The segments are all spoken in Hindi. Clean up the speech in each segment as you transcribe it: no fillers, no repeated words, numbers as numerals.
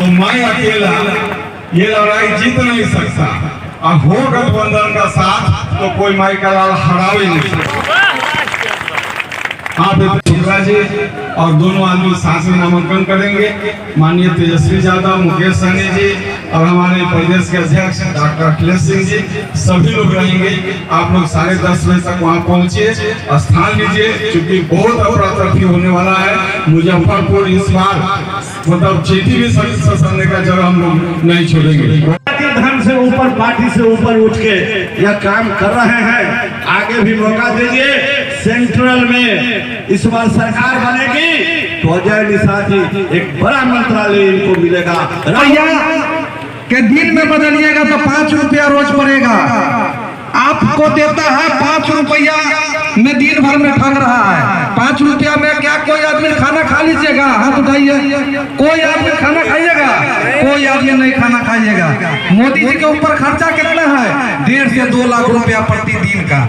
तो मैं अकेला ये लड़ाई जीत नहीं सकता। और हो गठबंधन का साथ तो कोई माई का लाल हरा ही नहीं सकता। आप शुक्ला जी और दोनों आदमी साथ में नामांकन करेंगे। माननीय तेजस्वी यादव, मुकेश सहनी जी और हमारे प्रदेश के अध्यक्ष डॉक्टर अखिलेश सिंह जी, सभी लोग रहेंगे। आप लोग 10:30 बजे तक वहाँ पहुँचिए, स्थान लीजिए, क्योंकि बहुत अफरा-तफरी होने वाला है। मुजफ्फरपुर इस बार मतलब चीटी भी ससरने का जगह हम लोग नहीं छोड़ेंगे। धन से ऊपर, पार्टी से ऊपर उठ के यह काम कर रहे हैं। आगे भी मौका दीजिए। सेंट्रल में इस बार सरकार बनेगी तो अजय निशा जी एक बड़ा मंत्रालय इनको मिलेगा। रुपया के दिन में बदलिएगा तो 5 रुपया रोज पड़ेगा। आपको देता है 5 रुपया में दिन भर में ठग रहा है। 5 रुपया में क्या कोई आदमी खाना खा लीजिएगा? हाथ उठाइए। कोई आदमी खाना खाइएगा? कोई आदमी नहीं खाना खाइएगा। मोदी जी के ऊपर खर्चा कितना है? 1.5 से 2 लाख रुपया प्रतिदिन का।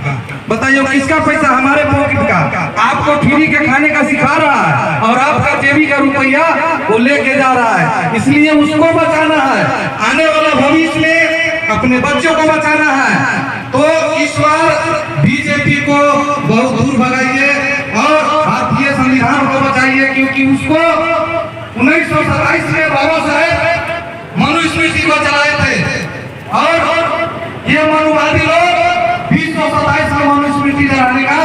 बताइए किसका पैसा? हमारे पॉकेट का। आपको फ्री के खाने का सिखा रहा है और आपका जेबी का रुपया वो लेके जा रहा है। इसलिए उसको बचाना है। आने वाला भविष्य में अपने बच्चों को बचाना है। तो इस बार बीजेपी को बहुत दूर भगाइए और भारतीय संविधान को बचाइए, क्योंकि उसको 1927 में बाबा साहेब मनुस्मृति को चलाए थे और ये मनुवादी लोग 2027 में मनुस्मृति जलाने का,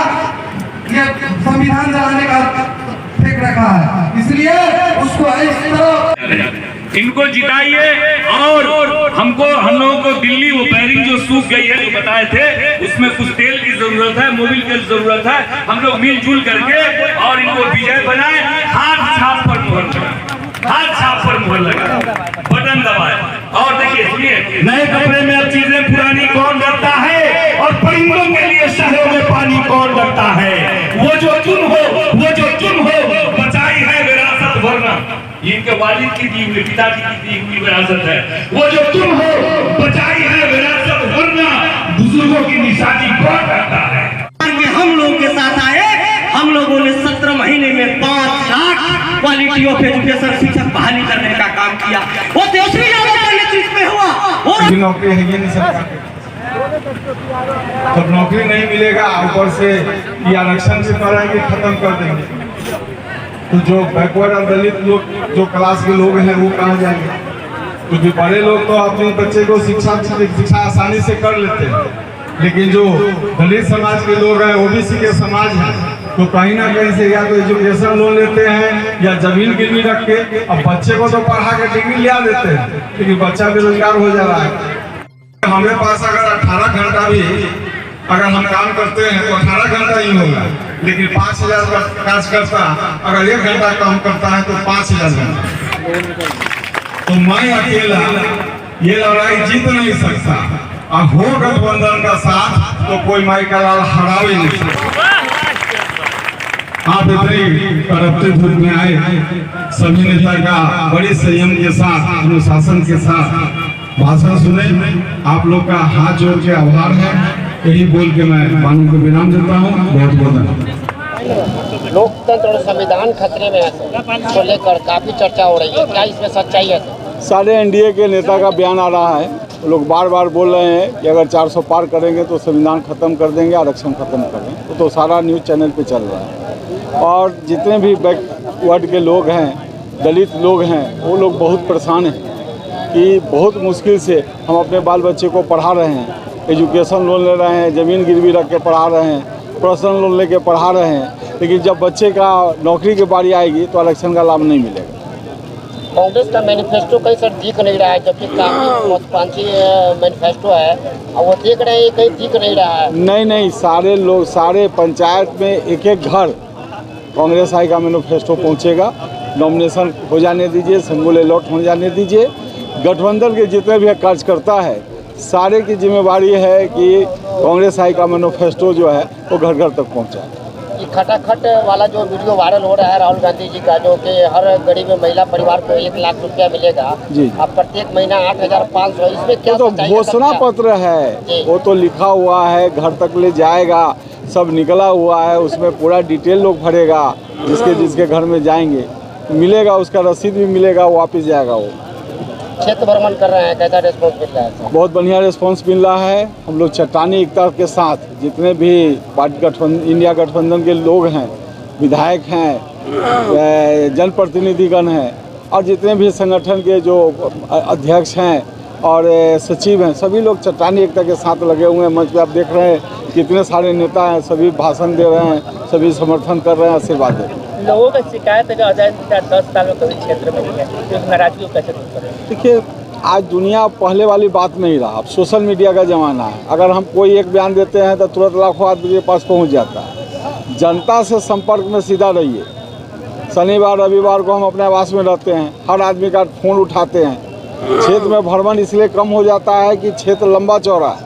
ये संविधान जलाने का फेंक रखा है। इसलिए उसको इस तरह इनको जिताइए। और हम लोगों को दिल्ली वो बैरिंग जो सूख गई है जो बताए थे, उसमें कुछ तेल की जरूरत है, मोबिल की जरूरत है। हम लोग मिलजुल करके और इनको विजय बनाए। हाथ छाप पर मोहर लगाए, हाथ छाप पर मोहर लगाए, बटन दबाए। और देखिए सुनिए, नए कपड़े में अब चीजें पुरानी कौन रखता है? और परिंदों के लिए शहरों में पानी कौन रखता है? वो जो तुम हो, वो जो तुम हो, बचाई है विरासत वरना इनके वालिद की दी हुई, पिताजी की दी हुई विरासत है। वो जो तुम हो, बचाई है विरासत वरना बुजुर्गों की निशानी कौन करता है? हम लोग के साथ आए, हम लोगों ने 17 महीने में 5 लाख क्वालिटी ऑफ एजुकेशन शिक्षक बहाली करने का काम किया। वो तेजस्वी यादव के नेतृत्व में हुआ। और नौकरी है ये नहीं सरकार, जब नौकरी नहीं मिलेगा ऊपर से ये आरक्षण से कराएंगे, खत्म कर देंगे। तो जो बैकवर्ड और दलित लोग, जो क्लास के लोग हैं, वो कहाँ जाएंगे? क्योंकि बड़े लोग तो अपने बच्चे को शिक्षा आसानी से कर लेते हैं, लेकिन जो दलित समाज के लोग हैं, ओबीसी के समाज है, तो कहीं ना कहीं से या तो एजुकेशन लोन लेते हैं या जमीन गिरवी रख के। अब बच्चे को तो पढ़ा के डिग्री लिया देते हैं, लेकिन बच्चा बेरोजगार हो जा रहा है। हमारे पास अगर 18 घंटा भी अगर हम काम करते हैं तो 18 घंटा ही होगा, लेकिन 5000 का कार्य करता अगर 1 घंटा काम करता है तो 5000 घंटा। तो मैं अकेला ये लड़ाई जीत नहीं सकता। और हो गठबंधन का साथ तो कोई माई का लाल हरा ही नहीं सकता। आप इतनी करप्टिव धूप में आए, सभी नेता का बड़ी संयम के साथ, अनुशासन के साथ भाषण सुने। आप लोग का हाथ जोड़ के आभार है। यही बोल के मैं वाणी को विराम देता हूँ। बहुत बहुत धन्यवाद। लोकतंत्र और संविधान खतरे में है को लेकर काफी चर्चा हो रही है, क्या इसमें सच्चाई है? सारे एनडीए के नेता का बयान आ रहा है। लोग बार बार बोल रहे हैं कि अगर 400 पार करेंगे तो संविधान खत्म कर देंगे, आरक्षण खत्म करेंगे। तो सारा न्यूज़ चैनल पे चल रहा है। और जितने भी बैकवर्ड के लोग हैं, दलित लोग हैं, वो लोग बहुत परेशान हैं कि बहुत मुश्किल से हम अपने बाल बच्चे को पढ़ा रहे हैं, एजुकेशन लोन ले रहे हैं, ज़मीन गिरवी रख के पढ़ा रहे हैं, पर्सनल लोन लेके पढ़ा रहे हैं, लेकिन जब बच्चे का नौकरी की बारी आएगी तो आरक्षण का लाभ नहीं मिलेगा। कांग्रेस का मैनिफेस्टो कहीं सर दिख नहीं रहा है, जबकि काफी महत्वाकांक्षी मैनिफेस्टो है और वो देख रहे हैं कहीं दिख नहीं रहा है। नहीं, सारे लोग, सारे पंचायत में एक एक घर कांग्रेस आई का मैनिफेस्टो पहुँचेगा। नॉमिनेशन हो जाने दीजिए, संगुल अलॉट हो जाने दीजिए। गठबंधन के जितने भी कार्यकर्ता है, सारे की जिम्मेवारी है कि कांग्रेस हाई का मैनिफेस्टो जो है वो घर घर तक पहुंचाए। ये खटाखट वाला जो वीडियो वायरल हो रहा है राहुल गांधी जी का, जो कि हर गरीब महिला परिवार को 1 लाख रुपया मिलेगा जी, अब प्रत्येक महीना 8500, इसमें क्या तो घोषणा पत्र है, वो तो लिखा हुआ है, घर तक ले जाएगा, सब निकला हुआ है, उसमें पूरा डिटेल लोग भरेगा, जिसके घर में जाएंगे मिलेगा, उसका रसीद भी मिलेगा, वापस जाएगा वो। क्षेत्र भ्रमण कर रहे हैं, कैसा रिस्पॉन्स मिल रहा है? बहुत बढ़िया रिस्पांस मिल रहा है। हम लोग चट्टानी एकता के साथ जितने भी पार्टी गठबंधन, इंडिया गठबंधन के लोग हैं, विधायक हैं, जनप्रतिनिधिगण हैं और जितने भी संगठन के जो अध्यक्ष हैं और सचिव हैं, सभी लोग चट्टानी एकता के साथ लगे हुए हैं। मंच पे आप देख रहे हैं कितने सारे नेता हैं, सभी भाषण दे रहे हैं, सभी समर्थन कर रहे हैं, आशीर्वाद दे रहे हैं। लोगों का शिकायत है कि अजय निषाद 10 साल में कभी क्षेत्र में नहीं है, तो नाराजगी को कैसे दूर करें? देखिए, आज दुनिया पहले वाली बात नहीं रहा, अब सोशल मीडिया का ज़माना है। अगर हम कोई एक बयान देते हैं तो तुरंत लाखों आदमी के पास पहुंच जाता है। जनता से संपर्क में सीधा रहिए। शनिवार रविवार को हम अपने आवास में रहते हैं, हर आदमी का फ़ोन उठाते हैं। क्षेत्र में भ्रमण इसलिए कम हो जाता है कि क्षेत्र लंबा चौड़ा है।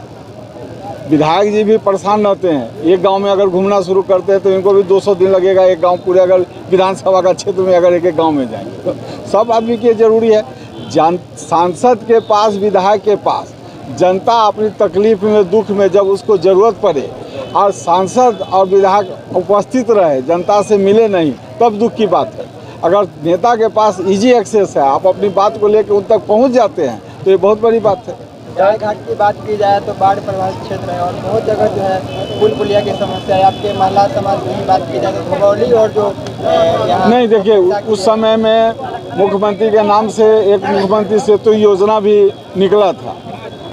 विधायक जी भी परेशान रहते हैं। एक गांव में अगर घूमना शुरू करते हैं तो इनको भी 200 दिन लगेगा। एक गांव पूरे अगर विधानसभा का क्षेत्र में अगर एक गांव में जाएंगे तो सब आदमी के जरूरी है। सांसद के पास, विधायक के पास जनता अपनी तकलीफ में, दुख में जब उसको ज़रूरत पड़े और सांसद और विधायक उपस्थित रहे, जनता से मिले नहीं, तब दुख की बात है। अगर नेता के पास इजी एक्सेस है, आप अपनी बात को लेकर उन तक पहुंच जाते हैं तो ये बहुत बड़ी बात है। गाय घाट की बात की जाए तो बाढ़ प्रभावित क्षेत्र है और बहुत जगह जो है पुल पुलिया की समस्या है। आपके महिला समाज की बात की जाए तो भगौली और जो नहीं, देखिए उस समय में मुख्यमंत्री के नाम से एक मुख्यमंत्री सेतु योजना भी निकला था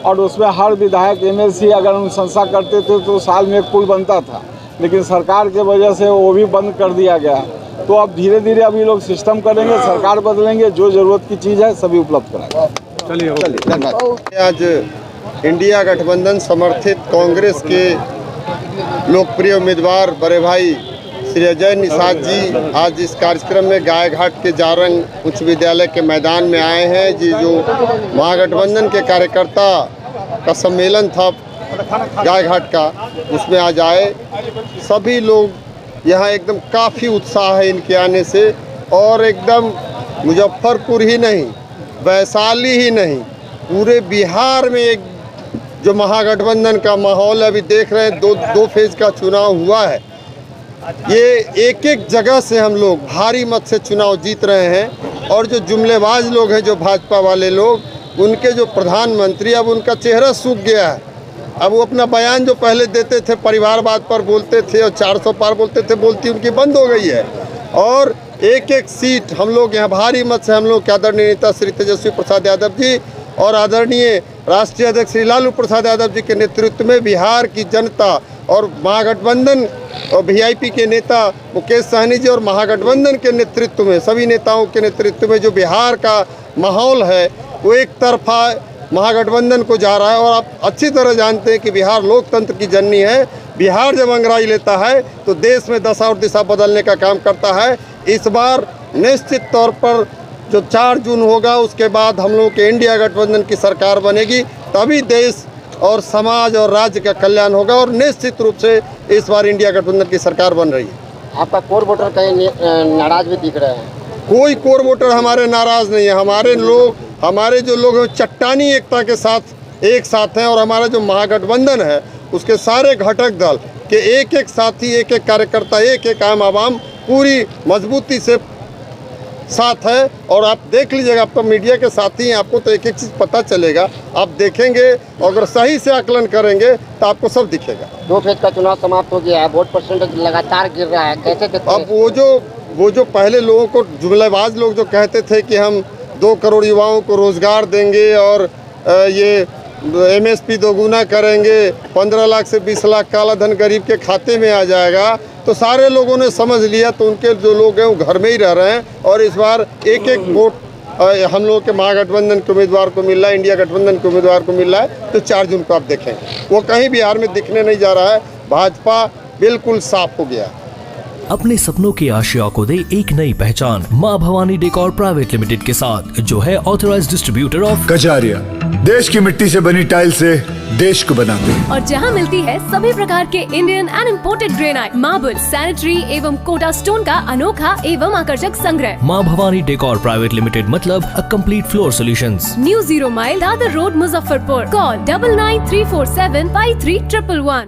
और उसमें हर विधायक MLC अगर अनुशंसा करते थे तो साल में एक पुल बनता था, लेकिन सरकार के वजह से वो भी बंद कर दिया गया। तो अब धीरे धीरे अभी लोग सिस्टम करेंगे, सरकार बदलेंगे, जो ज़रूरत की चीज़ है सभी उपलब्ध कराएंगे। चलिए धन्यवाद। आज इंडिया गठबंधन समर्थित कांग्रेस के लोकप्रिय उम्मीदवार बड़े भाई श्री अजय निषाद जी आज इस कार्यक्रम में गाय घाट के जारंग उच्च विद्यालय के मैदान में आए हैं। जी जो महागठबंधन के कार्यकर्ता का सम्मेलन था गाय घाट का, उसमें आज आए। सभी लोग यहाँ एकदम काफ़ी उत्साह है इनके आने से और एकदम मुजफ्फरपुर ही नहीं, वैशाली ही नहीं, पूरे बिहार में एक जो महागठबंधन का माहौल अभी देख रहे हैं। दो फेज का चुनाव हुआ है। ये एक एक जगह से हम लोग भारी मत से चुनाव जीत रहे हैं और जो जुमलेबाज लोग हैं, जो भाजपा वाले लोग, उनके जो प्रधानमंत्री, अब उनका चेहरा सूख गया है। अब वो अपना बयान जो पहले देते थे, परिवारवाद पर बोलते थे और 400 पार बोलते थे, बोलती उनकी बंद हो गई है। और एक एक सीट हम लोग यहाँ भारी मत से हम लोग के आदरणीय नेता श्री तेजस्वी प्रसाद यादव जी और आदरणीय राष्ट्रीय अध्यक्ष श्री लालू प्रसाद यादव जी के नेतृत्व में बिहार की जनता और महागठबंधन और VIP के नेता मुकेश सहनी जी और महागठबंधन के नेतृत्व में, सभी नेताओं के नेतृत्व में जो बिहार का माहौल है वो एक तरफा महागठबंधन को जा रहा है। और आप अच्छी तरह जानते हैं कि बिहार लोकतंत्र की जननी है। बिहार जब अंगड़ाई लेता है तो देश में दशा और दिशा बदलने का काम करता है। इस बार निश्चित तौर पर जो 4 जून होगा उसके बाद हम लोग के इंडिया गठबंधन की सरकार बनेगी, तभी देश और समाज और राज्य का कल्याण होगा। और निश्चित रूप से इस बार इंडिया गठबंधन की सरकार बन रही है। आपका कोर वोटर कहीं नाराज भी दिख रहे हैं? कोई कोर वोटर हमारे नाराज नहीं है। हमारे जो लोग हैं चट्टानी एकता के साथ एक साथ हैं और हमारा जो महागठबंधन है उसके सारे घटक दल के एक एक साथी, एक एक कार्यकर्ता, एक एक आम आवाम पूरी मजबूती से साथ है। और आप देख लीजिएगा, आप तो मीडिया के साथी हैं, आपको तो एक एक चीज़ पता चलेगा। आप देखेंगे और अगर सही से आकलन करेंगे तो आपको सब दिखेगा। 2 फेज का चुनाव समाप्त हो गया है, वोट परसेंटेज लगातार गिर रहा है, कैसे देखते हैं? अब वो जो पहले लोगों को जुमलेबाज लोग जो कहते थे कि हम 2 करोड़ युवाओं को रोजगार देंगे और ये MSP दोगुना करेंगे, 15 लाख से 20 लाख काला धन गरीब के खाते में आ जाएगा, तो सारे लोगों ने समझ लिया। तो उनके जो लोग हैं वो घर में ही रह रहे हैं और इस बार एक एक वोट हम लोग के महागठबंधन के उम्मीदवार को मिल रहा है, इंडिया गठबंधन के उम्मीदवार को मिल रहा है। तो 4 जून को आप देखेंगे वो कहीं बिहार में दिखने नहीं जा रहा है। भाजपा बिल्कुल साफ हो गया। अपने सपनों की आशिया को दे एक नई पहचान माँ भवानी डेकोर प्राइवेट लिमिटेड के साथ, जो है ऑथराइज्ड डिस्ट्रीब्यूटर ऑफ कजारिया। देश की मिट्टी से बनी टाइल से देश को बनाते हैं और जहां मिलती है सभी प्रकार के Indian and imported granite, marble, sanitary एवं कोटा स्टोन का अनोखा एवं आकर्षक संग्रह। माँ भवानी डेकोर प्राइवेट लिमिटेड मतलब a complete floor solutions. New 0 mile Dadar road, Muzaffarpur. Call 9934753111।